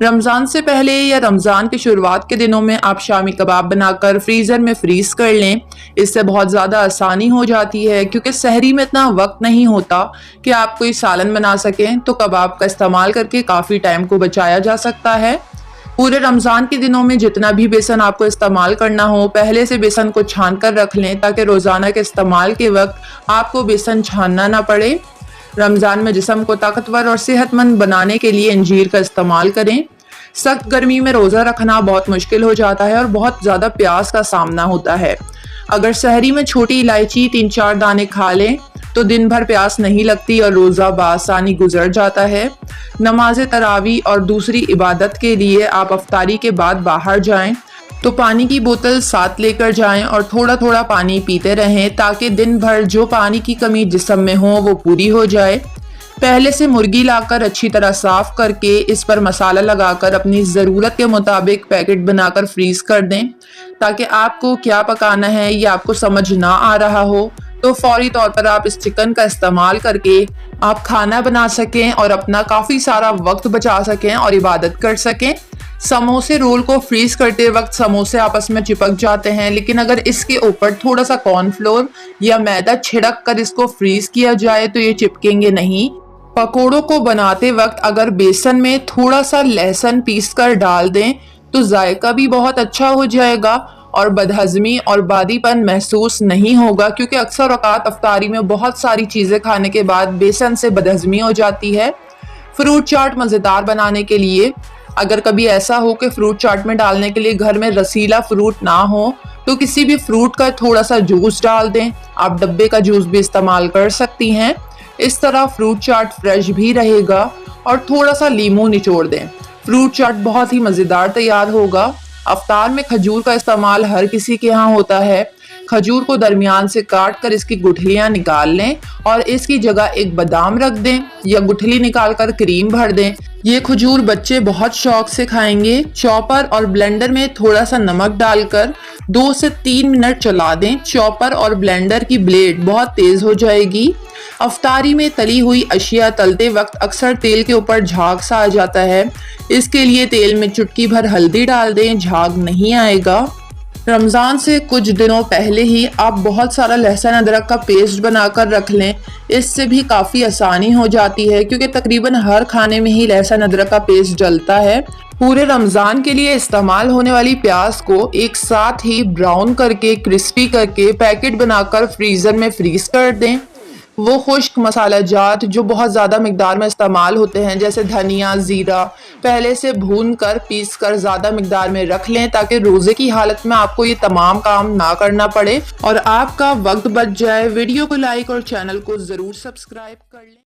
रमज़ान से पहले या रमज़ान की शुरुआत के दिनों में आप शामी कबाब बनाकर फ्रीज़र में फ्रीज़ कर लें। इससे बहुत ज़्यादा आसानी हो जाती है, क्योंकि सहरी में इतना वक्त नहीं होता कि आप कोई सालन बना सकें, तो कबाब का इस्तेमाल करके काफ़ी टाइम को बचाया जा सकता है। पूरे रमज़ान के दिनों में जितना भी बेसन आपको इस्तेमाल करना हो, पहले से बेसन को छान कर रख लें, ताकि रोज़ाना के इस्तेमाल के वक्त आपको बेसन छानना ना पड़े। रमज़ान में जिस्म को ताकतवर और सेहतमंद बनाने के लिए अंजीर का इस्तेमाल करें। सख्त गर्मी में रोज़ा रखना बहुत मुश्किल हो जाता है और बहुत ज़्यादा प्यास का सामना होता है। अगर सहरी में छोटी इलायची 3-4 दाने खा लें तो दिन भर प्यास नहीं लगती और रोज़ा बआसानी गुजर जाता है। नमाज तरावी और दूसरी इबादत के लिए आप अफ्तारी के बाद बाहर जाएं तो पानी की बोतल साथ लेकर जाएं और थोड़ा थोड़ा पानी पीते रहें, ताकि दिन भर जो पानी की कमी जिस्म में हो वो पूरी हो जाए। पहले से मुर्गी लाकर अच्छी तरह साफ करके इस पर मसाला लगाकर अपनी ज़रूरत के मुताबिक पैकेट बनाकर फ्रीज कर दें, ताकि आपको क्या पकाना है ये आपको समझ ना आ रहा हो तो फौरी तौर पर आप इस चिकन का इस्तेमाल करके आप खाना बना सकें और अपना काफ़ी सारा वक्त बचा सकें और इबादत कर सकें। समोसे रोल को फ्रीज करते वक्त समोसे आपस में चिपक जाते हैं, लेकिन अगर इसके ऊपर थोड़ा सा कॉर्नफ्लोर या मैदा छिड़क कर इसको फ्रीज किया जाए तो ये चिपकेंगे नहीं। पकोड़ों को बनाते वक्त अगर बेसन में थोड़ा सा लहसुन पीस कर डाल दें तो जायका भी बहुत अच्छा हो जाएगा और बदहजमी और बादीपन महसूस नहीं होगा, क्योंकि अक्सर औकात अफ्तारी में बहुत सारी चीज़ें खाने के बाद बेसन से बदहजमी हो जाती है। फ्रूट चाट मज़ेदार बनाने के लिए अगर कभी ऐसा हो कि फ्रूट चाट में डालने के लिए घर में रसीला फ्रूट ना हो तो किसी भी फ्रूट का थोड़ा सा जूस डाल दें। आप डब्बे का जूस भी इस्तेमाल कर सकती हैं। इस तरह फ्रूट चाट फ्रेश भी रहेगा और थोड़ा सा लीमू निचोड़ दें। फ्रूट चाट बहुत ही मज़ेदार तैयार होगा। अफ्तार में खजूर का इस्तेमाल हर किसी के यहाँ होता है। खजूर को दरमियान से काट कर इसकी गुठलियाँ निकाल लें और इसकी जगह एक बादाम रख दें या गुठली निकाल कर क्रीम भर दें। ये खजूर बच्चे बहुत शौक से खाएंगे। चॉपर और ब्लेंडर में थोड़ा सा नमक डालकर 2 से 3 मिनट चला दें। चॉपर और ब्लेंडर की ब्लेड बहुत तेज हो जाएगी। अफ्तारी में तली हुई अशिया तलते वक्त अक्सर तेल के ऊपर झाग सा आ जाता है, इसके लिए तेल में चुटकी भर हल्दी डाल दें, झाग नहीं आएगा। रमज़ान से कुछ दिनों पहले ही आप बहुत सारा लहसुन अदरक का पेस्ट बनाकर रख लें। इससे भी काफ़ी आसानी हो जाती है, क्योंकि तकरीबन हर खाने में ही लहसुन अदरक का पेस्ट डलता है। पूरे रमज़ान के लिए इस्तेमाल होने वाली प्याज को एक साथ ही ब्राउन करके क्रिस्पी करके पैकेट बनाकर फ्रीज़र में फ्रीज कर दें। वो खुश्क मसाला जात जो बहुत ज़्यादा मिकदार में इस्तेमाल होते हैं, जैसे धनिया, ज़ीरा, पहले से भून कर पीस कर ज़्यादा मिकदार में रख लें, ताकि रोज़े की हालत में आपको ये तमाम काम ना करना पड़े और आपका वक्त बच जाए। वीडियो को लाइक और चैनल को ज़रूर सब्सक्राइब कर लें।